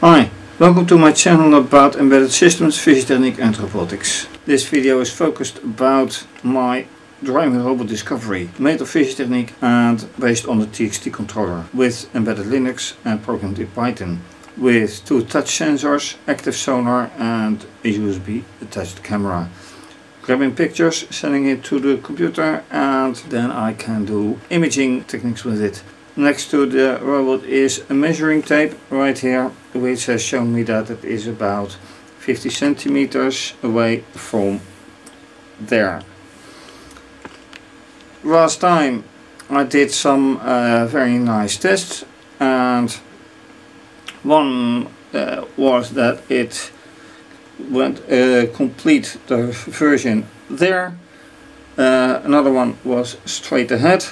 Hi, welcome to my channel about embedded systems, fischertechnik and robotics. This video is focused about my driving robot discovery, made of fischertechnik and based on the TXT controller with embedded Linux and programmed in Python, with 2 touch sensors, active sonar and a USB attached camera. Grabbing pictures, sending it to the computer, and then I can do imaging techniques with it. Next to the robot is a measuring tape right here, which has shown me that it is about 50 centimeters away from there. Last time I did some very nice tests, and one was that it went complete the version there. Another one was straight ahead,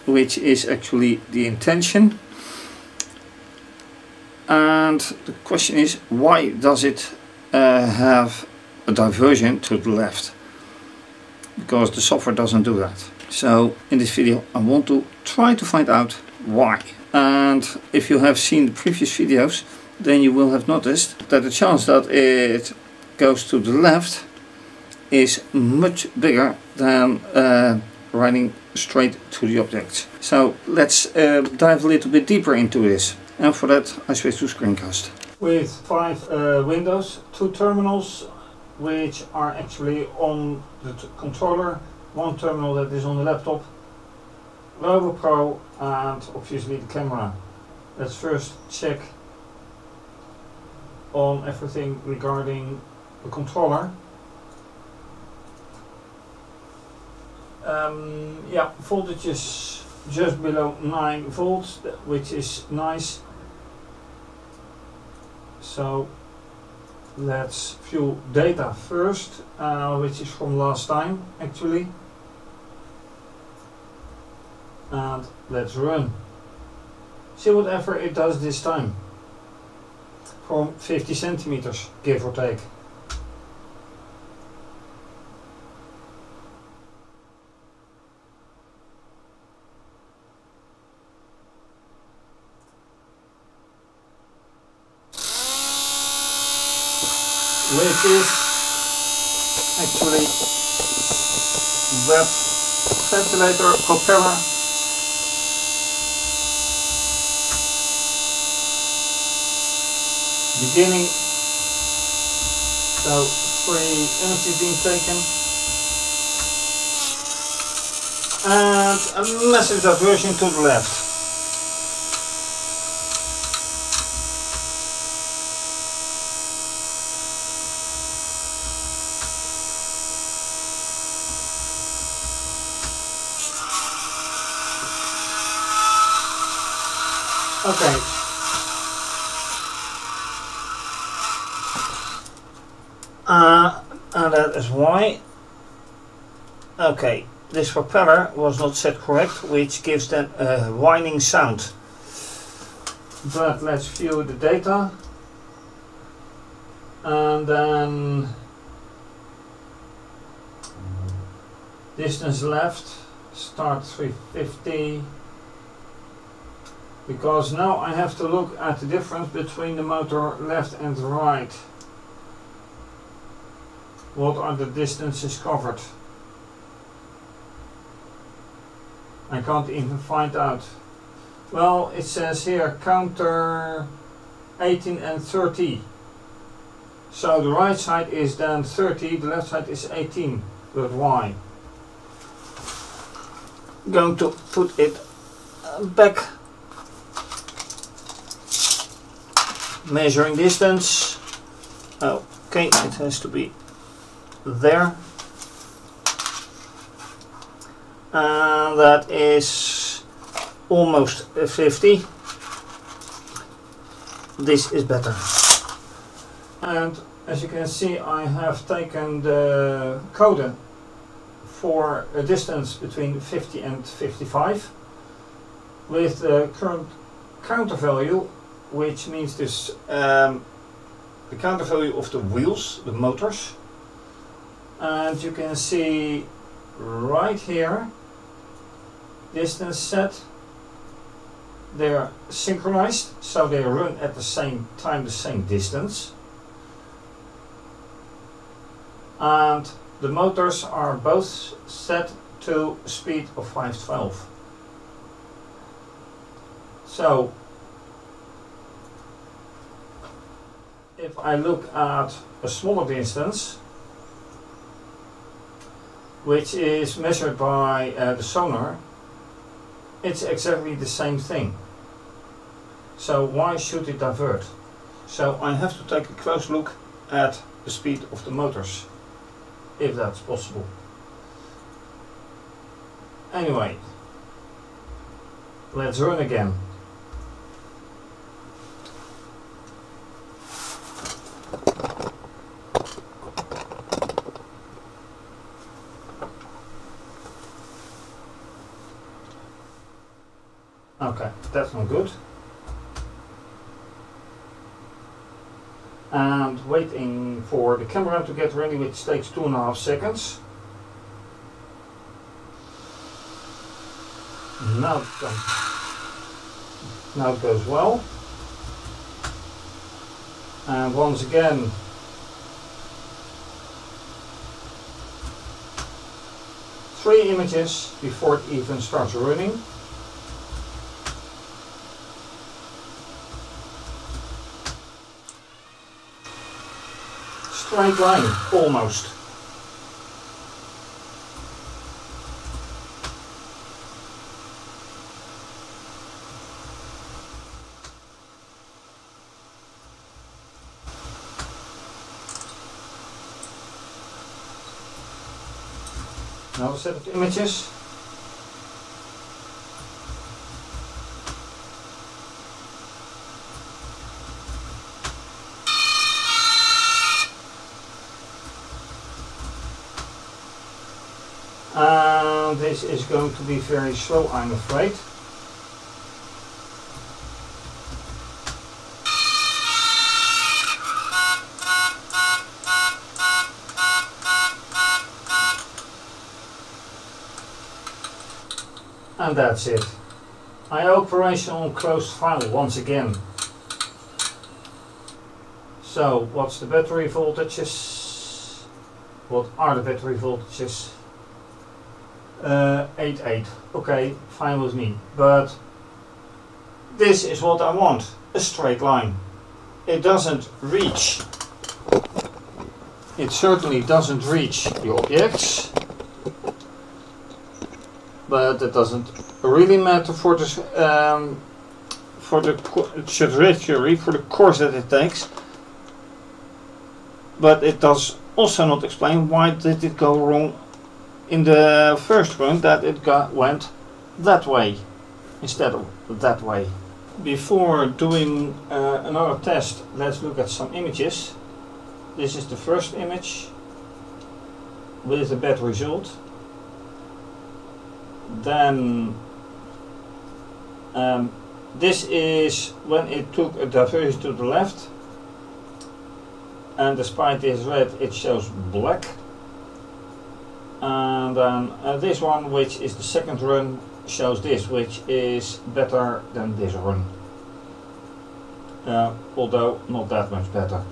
which is actually the intention. And the question is, why does it have a diversion to the left? Because the software doesn't do that. So in this video I want to try to find out why. And if you have seen the previous videos, then you will have noticed that the chance that it goes to the left is much bigger than riding straight to the object. So let's dive a little bit deeper into this, and for that I switch to screencast. With 5 windows, 2 terminals which are actually on the controller, 1 terminal that is on the laptop, Robo Pro, and obviously the camera. Let's first check on everything regarding the controller. Yeah, voltage is just below 9 volts, which is nice. So let's view data first, which is from last time actually, and let's run. See whatever it does this time, from 50 centimeters give or take. Which is actually that ventilator propeller beginning. So 3 images being taken, and a massive diversion to the left. Okay. And that is why. Okay, this propeller was not set correct, which gives then a whining sound. But let's view the data. And then distance left, start 350. Because now I have to look at the difference between the motor left and right. What are the distances covered? I can't even find out. Well, it says here counter 18 and 30. So the right side is then 30, the left side is 18. But why? I'm going to put it back. Measuring distance. Okay, it has to be there. And that is almost 50. This is better. And as you can see, I have taken the code for a distance between 50 and 55 with the current counter value, which means this the counter value of the wheels, the motors. And you can see right here distance set they're synchronized, so they run at the same time, the same distance. And the motors are both set to a speed of 512. So if I look at a smaller distance, which is measured by the sonar, it's exactly the same thing. So why should it divert? So I have to take a close look at the speed of the motors, if that's possible. Anyway, let's run again. Okay, that's not good. And waiting for the camera to get ready, which takes 2.5 seconds. Now it goes well. And once again, three images before it even starts running. Straight line, almost. Another set of images. And this is going to be very slow, I'm afraid. And that's it. I operation on closed file once again. So what's the battery voltages? What are the battery voltages? 8.8. Okay, fine with me. But this is what I want. A straight line. It doesn't reach. It certainly doesn't reach the objects. But it doesn't really matter for the trajectory, for the course that it takes. But it does also not explain why did it go wrong in the first run, that it went that way instead of that way. Before doing another test, let's look at some images. This is the first image with a bad result. Then this is when it took a diversion to the left, and despite this red it shows black. And then this one, which is the second run, shows this, which is better than this run, although not that much better.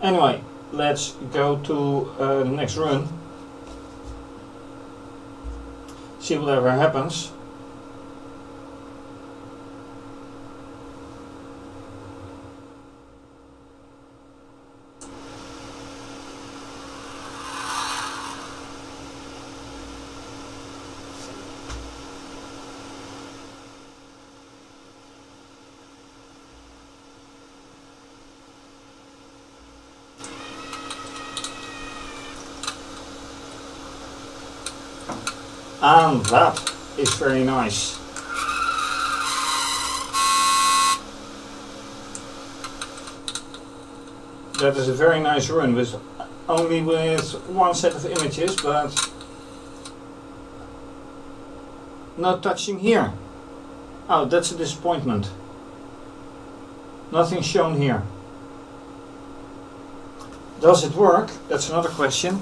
Anyway, let's go to the next run. See whatever happens. And that is very nice. That is a very nice run with only with one set of images, but no touching here. Oh, that's a disappointment. Nothing shown here. Does it work? That's another question.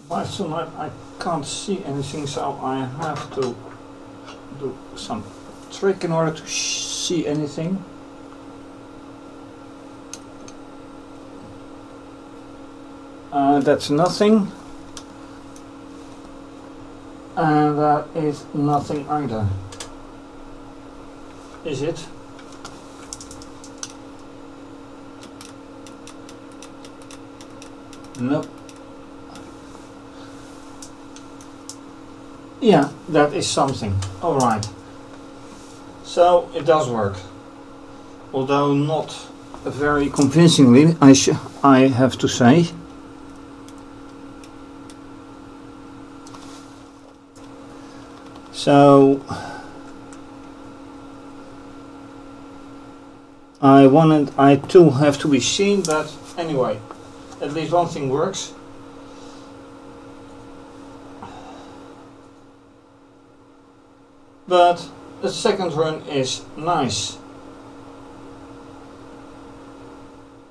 By tonight I can't see anything, so I have to do some trick in order to see anything. That's nothing, and that is nothing either. Is it? Nope. Yeah, that is something. Alright. So it does work. Although not very convincingly, I have to say. So I too have to be seen, but anyway, at least one thing works. But the second run is nice.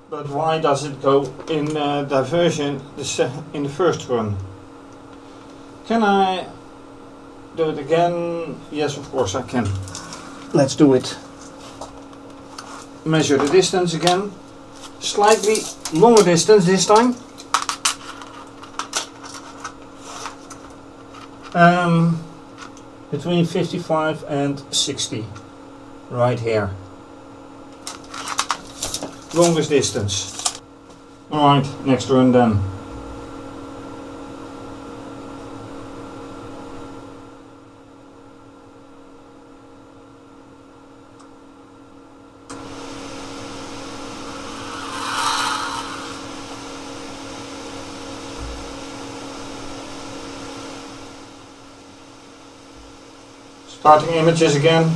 But why does it go in diversion in the first run? Can I do it again? Yes, of course I can. Let's do it. Measure the distance again. Slightly longer distance this time. Between 55 and 60. Right here. Longest distance. Alright, next run then. Starting images again.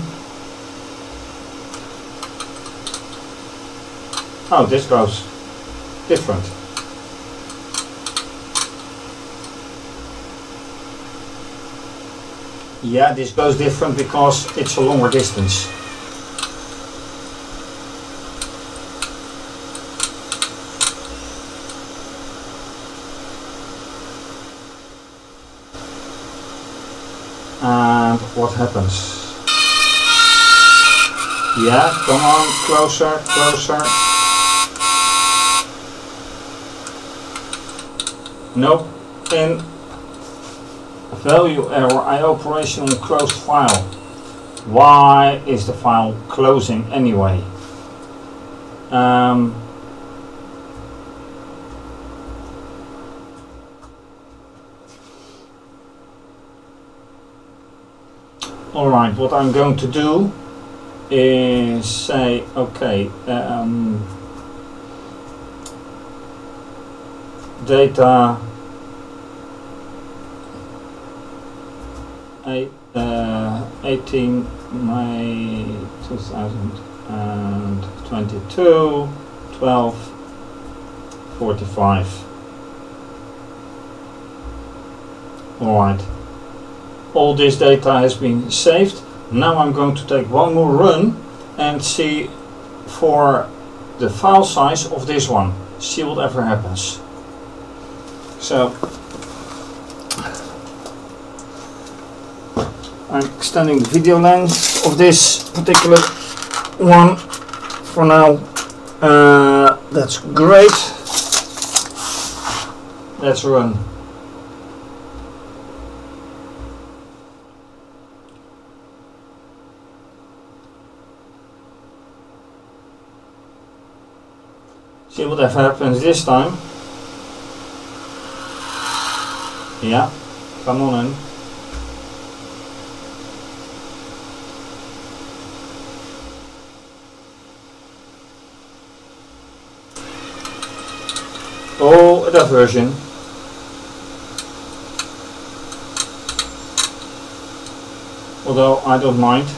Oh, this goes different. Yeah, this goes different because it's a longer distance. And what happens? Yeah, come on, closer, closer. Nope. In value error, I operation on closed file. Why is the file closing anyway? Alright, what I'm going to do is say, okay, data 18 May 2022, 12:45. Alright. All this data has been saved. Now I'm going to take one more run and see for the file size of this one. See whatever happens. So I'm extending the video length of this particular one for now. That's great. Let's run. See what happens this time. Yeah, come on in. Oh, a diversion. Although I don't mind.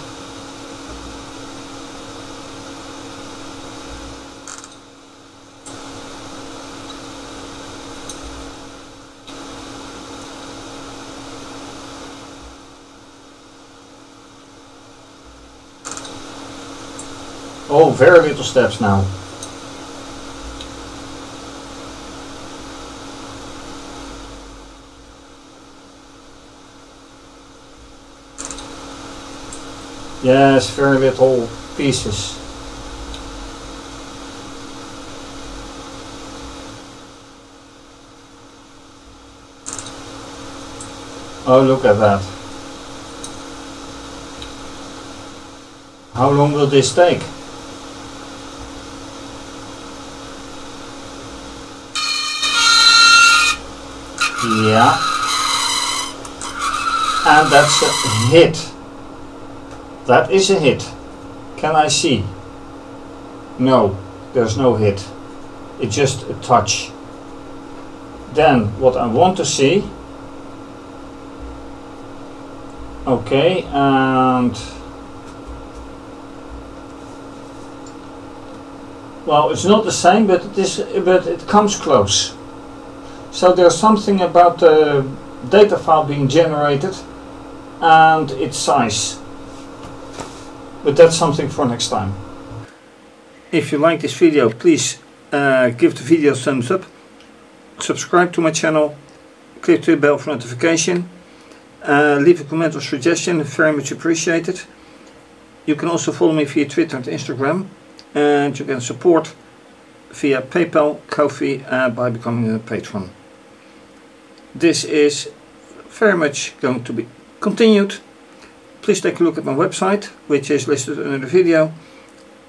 Oh, very little steps now. Yes, very little pieces. Oh, look at that. How long will this take? Yeah. And that's a hit. That is a hit. Can I see? No, there's no hit. It's just a touch. Then what I want to see. Okay, and well, it's not the same, but it comes close. So there's something about the data file being generated and its size. But that's something for next time. If you like this video, please give the video a thumbs up, subscribe to my channel, click the bell for notification, leave a comment or suggestion, very much appreciated. You can also follow me via Twitter and Instagram, and you can support via PayPal, Ko-fi, by becoming a patron. This is very much going to be continued. Please take a look at my website, which is listed under the video,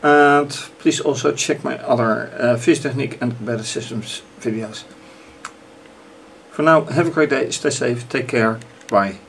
and please also check my other fischertechnik and embedded systems videos. For now, have a great day, stay safe, take care, bye.